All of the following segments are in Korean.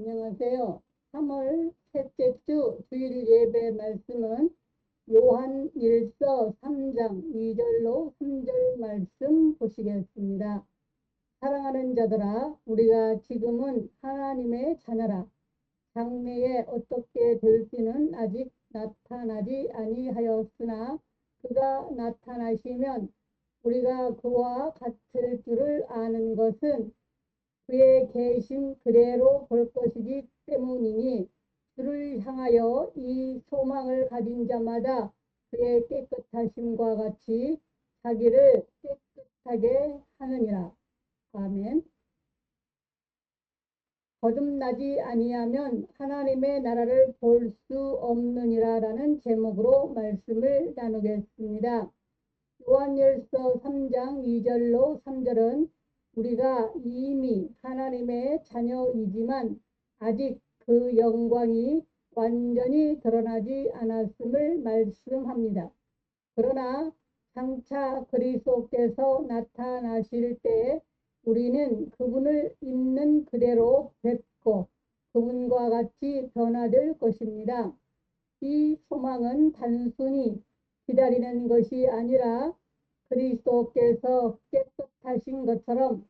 안녕하세요. 3월 셋째 주 주일 예배 말씀은 요한일서 3장 2절로 3절 말씀 보시겠습니다. 사랑하는 자들아, 우리가 지금은 하나님의 자녀라. 장래에 어떻게 될지는 아직 나타나지 아니하였으나 그가 나타나시면 우리가 그와 같을 줄을 아는 것은 그의 계신 그대로 볼 것이기 때문이니, 주를 향하여 이 소망을 가진 자마다 그의 깨끗하심과 같이 자기를 깨끗하게 하느니라. 아멘. 거듭나지 아니하면 하나님의 나라를 볼 수 없느니라 라는 제목으로 말씀을 나누겠습니다. 요한일서 3장 2절로 3절은 우리가 이미 하나님의 자녀이지만 아직 그 영광이 완전히 드러나지 않았음을 말씀합니다. 그러나 장차 그리스도께서 나타나실 때 우리는 그분을 있는 그대로 뵙고 그분과 같이 변화될 것입니다. 이 소망은 단순히 기다리는 것이 아니라 그리스도께서 깨끗하신 것처럼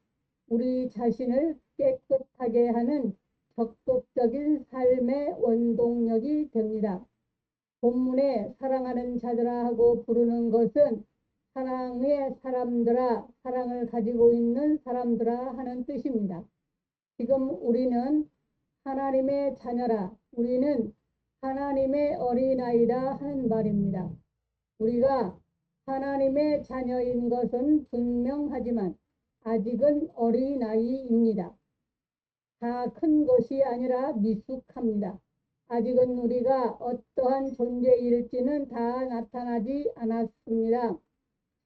우리 자신을 깨끗하게 하는 적극적인 삶의 원동력이 됩니다. 본문에 사랑하는 자들아 하고 부르는 것은 사랑의 사람들아, 사랑을 가지고 있는 사람들아 하는 뜻입니다. 지금 우리는 하나님의 자녀라, 우리는 하나님의 어린아이라 하는 말입니다. 우리가 하나님의 자녀인 것은 분명하지만 아직은 어린아이입니다. 다 큰 것이 아니라 미숙합니다. 아직은 우리가 어떠한 존재일지는 다 나타나지 않았습니다.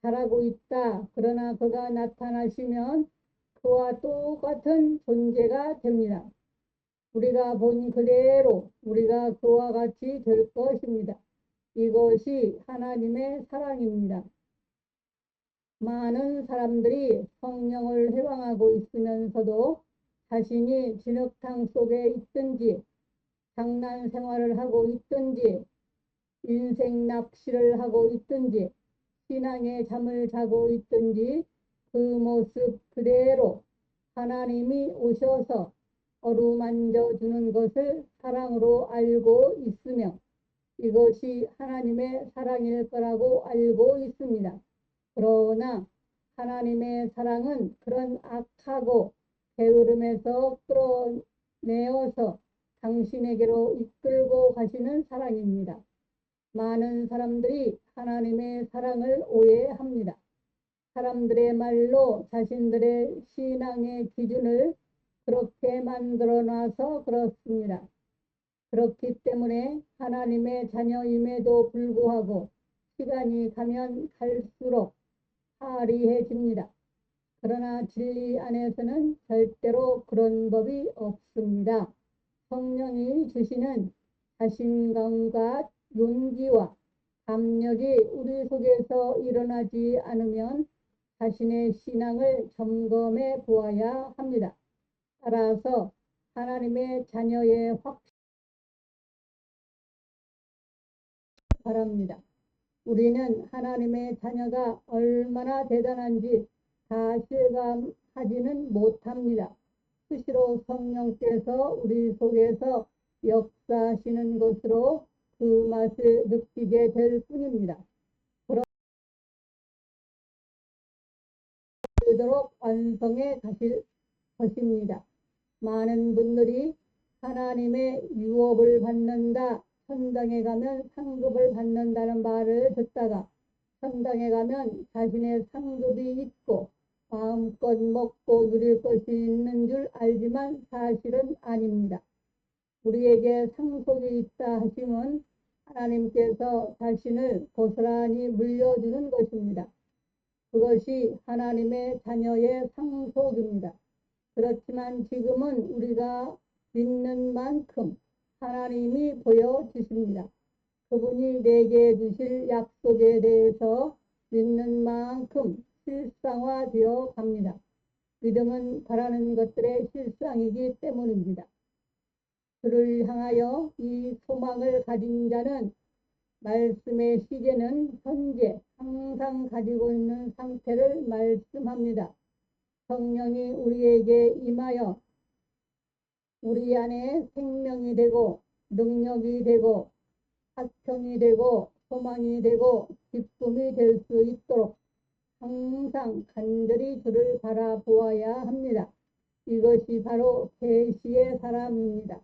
자라고 있다. 그러나 그가 나타나시면 그와 똑같은 존재가 됩니다. 우리가 본 그대로 우리가 그와 같이 될 것입니다. 이것이 하나님의 사랑입니다. 많은 사람들이 성령을 회방하고 있으면서도 자신이 진흙탕 속에 있든지 장난 생활을 하고 있든지 인생 납치를 하고 있든지 신앙의 잠을 자고 있든지 그 모습 그대로 하나님이 오셔서 어루만져 주는 것을 사랑으로 알고 있으며 이것이 하나님의 사랑일 거라고 알고 있습니다. 그러나 하나님의 사랑은 그런 악하고 게으름에서 끌어내어서 당신에게로 이끌고 가시는 사랑입니다. 많은 사람들이 하나님의 사랑을 오해합니다. 사람들의 말로 자신들의 신앙의 기준을 그렇게 만들어 놔서 그렇습니다. 그렇기 때문에 하나님의 자녀임에도 불구하고 시간이 가면 갈수록 화리해집니다. 그러나 진리 안에서는 절대로 그런 법이 없습니다. 성령이 주시는 자신감과 용기와 담력이 우리 속에서 일어나지 않으면 자신의 신앙을 점검해 보아야 합니다. 따라서 하나님의 자녀의 확신 바랍니다. 우리는 하나님의 자녀가 얼마나 대단한지 다 실감하지는 못합니다. 수시로 성령께서 우리 속에서 역사하시는 것으로 그 맛을 느끼게 될 뿐입니다. 그러도록 완성해 가실 것입니다. 많은 분들이 하나님의 유업을 받는다, 천당에 가면 상급을 받는다는 말을 듣다가 천당에 가면 자신의 상급이 있고 마음껏 먹고 누릴 것이 있는 줄 알지만 사실은 아닙니다. 우리에게 상속이 있다 하시면 하나님께서 자신을 고스란히 물려주는 것입니다. 그것이 하나님의 자녀의 상속입니다. 그렇지만 지금은 우리가 믿는 만큼 하나님이 보여주십니다. 그분이 내게 주실 약속에 대해서 믿는 만큼 실상화되어 갑니다. 믿음은 바라는 것들의 실상이기 때문입니다. 그를 향하여 이 소망을 가진 자는 말씀의 시제는 현재 항상 가지고 있는 상태를 말씀합니다. 성령이 우리에게 임하여 우리 안에 생명이 되고 능력이 되고 화평이 되고 소망이 되고 기쁨이 될 수 있도록 항상 간절히 주를 바라보아야 합니다. 이것이 바로 계시의 사람입니다.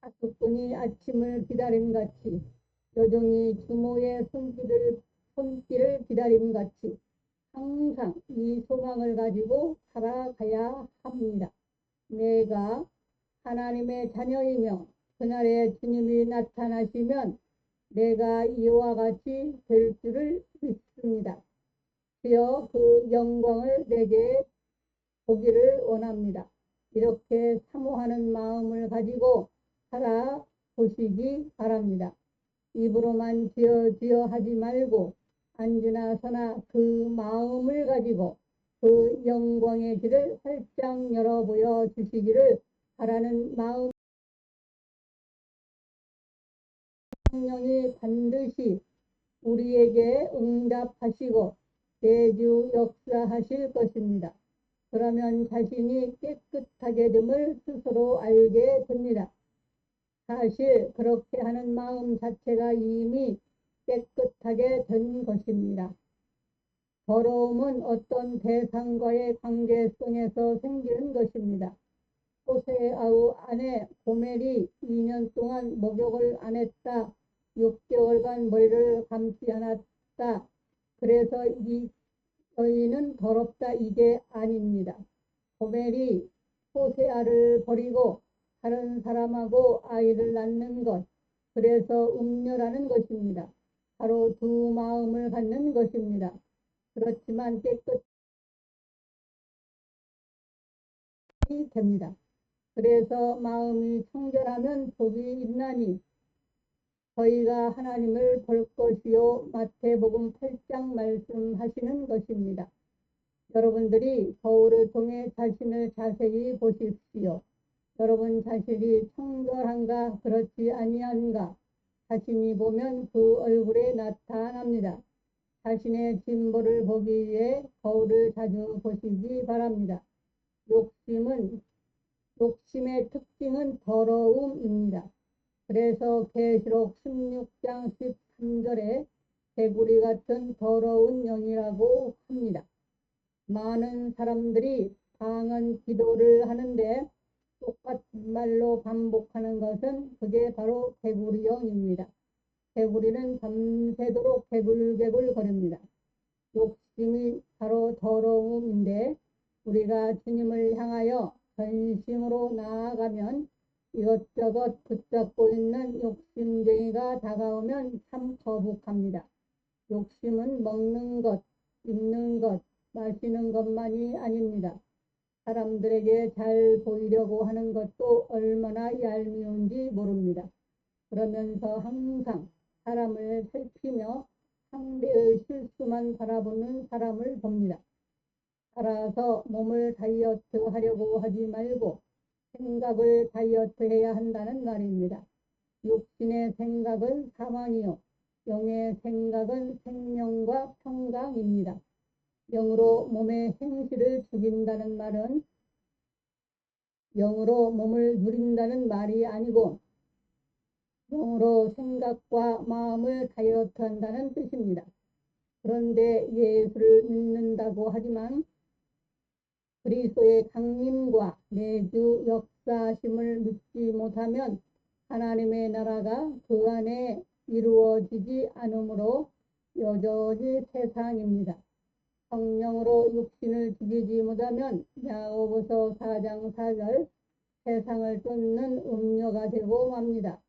하숙꾼이 아침을 기다림같이 여종이 주모의 손길을 기다림같이 항상 이 소망을 가지고 살아가야 합니다. 내가 하나님의 자녀이며 그날에 주님이 나타나시면 내가 이와 같이 될 줄을 믿습니다. 주여 그 영광을 내게 보기를 원합니다. 이렇게 사모하는 마음을 가지고 살아보시기 바랍니다. 입으로만 주여 주여 하지 말고 앉으나 서나 그 마음을 가지고 그 영광의 길을 활짝 열어 보여 주시기를 바라는 마음. 성령이 반드시 우리에게 응답하시고 내주 역사하실 것입니다. 그러면 자신이 깨끗하게 됨을 스스로 알게 됩니다. 사실 그렇게 하는 마음 자체가 이미 깨끗하게 된 것입니다. 더러움은 어떤 대상과의 관계성에서 생기는 것입니다. 호세아의 아내 고멜이 2년 동안 목욕을 안 했다. 6개월간 머리를 감지 않았다. 그래서 이 여인은 더럽다, 이게 아닙니다. 고멜이 호세아를 버리고 다른 사람하고 아이를 낳는 것, 그래서 음녀라는 것입니다. 바로 두 마음을 갖는 것입니다. 그렇지만 깨끗이 됩니다. 그래서 마음이 청결하면 복이 있나니 저희가 하나님을 볼 것이요 마태복음 8장 말씀하시는 것입니다. 여러분들이 거울을 통해 자신을 자세히 보십시오. 여러분 자신이 청결한가 그렇지 아니한가 자신이 보면 그 얼굴에 나타납니다. 자신의 진보를 보기 위해 거울을 자주 보시기 바랍니다. 욕심의 특징은 더러움입니다. 그래서 계시록 16장 13절에 개구리 같은 더러운 영이라고 합니다. 많은 사람들이 방언 기도를 하는데 똑같은 말로 반복하는 것은 그게 바로 개구리 영입니다. 개구리는 밤새도록 개굴개굴 거립니다. 욕심이 바로 더러움인데 우리가 주님을 향하여 전심으로 나아가면 이것저것 붙잡고 있는 욕심쟁이가 다가오면 참 거북합니다. 욕심은 먹는 것, 입는 것, 마시는 것만이 아닙니다. 사람들에게 잘 보이려고 하는 것도 얼마나 얄미운지 모릅니다. 그러면서 항상 사람을 살피며 상대의 실수만 바라보는 사람을 봅니다. 따라서 몸을 다이어트 하려고 하지 말고 생각을 다이어트 해야 한다는 말입니다. 육신의 생각은 사망이요 영의 생각은 생명과 평강입니다. 영으로 몸의 행실을 죽인다는 말은 영으로 몸을 누린다는 말이 아니고 영으로 생각과 마음을 다이어트 한다는 뜻입니다. 그런데 예수를 믿는다고 하지만 그리스도의 강림과 내주 역사심을 믿지 못하면 하나님의 나라가 그 안에 이루어지지 않으므로 여전히 세상입니다. 성령으로 육신을 죽이지 못하면 야고보서 4장 4절 세상을 쫓는 음녀가 되고 맙니다.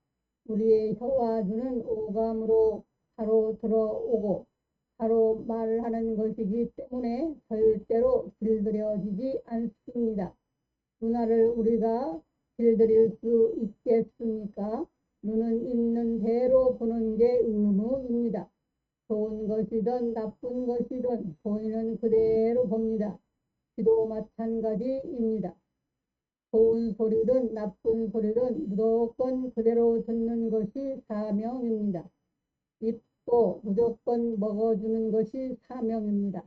우리의 혀와 눈은 오감으로 바로 들어오고 바로 말하는 것이기 때문에 절대로 길들여지지 않습니다. 눈알을 우리가 길들일 수 있겠습니까? 눈은 있는 대로 보는 게 의무입니다. 좋은 것이든 나쁜 것이든 보이는 그대로 봅니다. 기도 마찬가지입니다. 좋은 소리든 나쁜 소리든 무조건 그대로 듣는 것이 사명입니다. 입도 무조건 먹어주는 것이 사명입니다.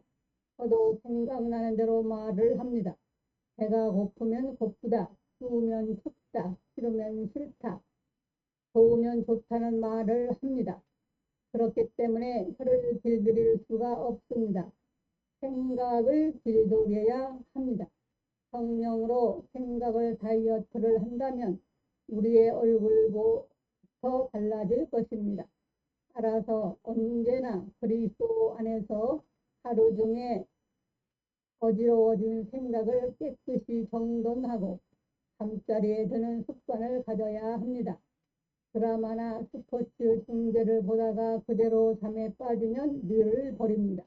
저도 생각나는 대로 말을 합니다. 배가 고프면 고프다, 추우면 춥다, 싫으면 싫다, 좋으면 좋다는 말을 합니다. 그렇기 때문에 혀를 길들일 수가 없습니다. 생각을 길들여야 합니다. 성령으로 생각을 다이어트를 한다면 우리의 얼굴부터 달라질 것입니다. 따라서 언제나 그리스도 안에서 하루 중에 어지러워진 생각을 깨끗이 정돈하고 잠자리에 드는 습관을 가져야 합니다. 드라마나 스포츠 중계를 보다가 그대로 잠에 빠지면 늘 버립니다.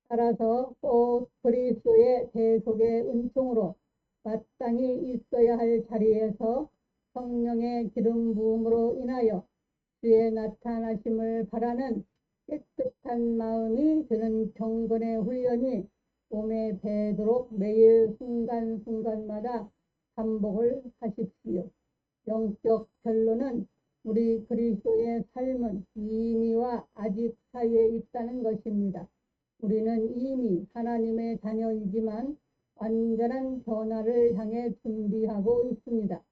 따라서 꼭 그리스도의 대속의 은총으로 마땅히 있어야 할 자리에서 성령의 기름 부음으로 인하여 주의 나타나심을 바라는 깨끗한 마음이 드는 경건의 훈련이 몸에 배도록 매일 순간순간마다 반복을 하십시오. 영적 결론은 우리 그리스도의 삶은 이미와 아직 사이에 있다는 것입니다. 우리는 이미 하나님의 자녀이지만 완전한 변화를 향해 준비하고 있습니다.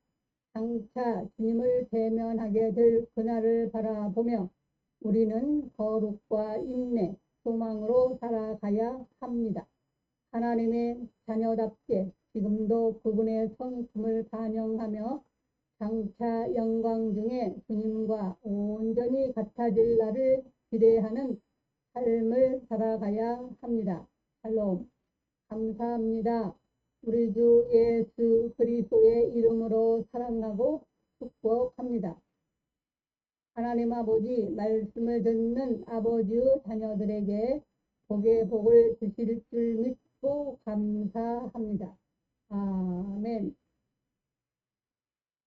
장차 주님을 대면하게 될 그날을 바라보며 우리는 거룩과 인내, 소망으로 살아가야 합니다. 하나님의 자녀답게 지금도 그분의 성품을 반영하며 장차 영광 중에 주님과 온전히 같아질 날을 기대하는 삶을 살아가야 합니다. 샬롬. 감사합니다. 우리 주 예수 그리스도의 이름으로 사랑하고 축복합니다. 하나님 아버지 말씀을 듣는 아버지의 자녀들에게 복의 복을 주실 줄 믿고 감사합니다.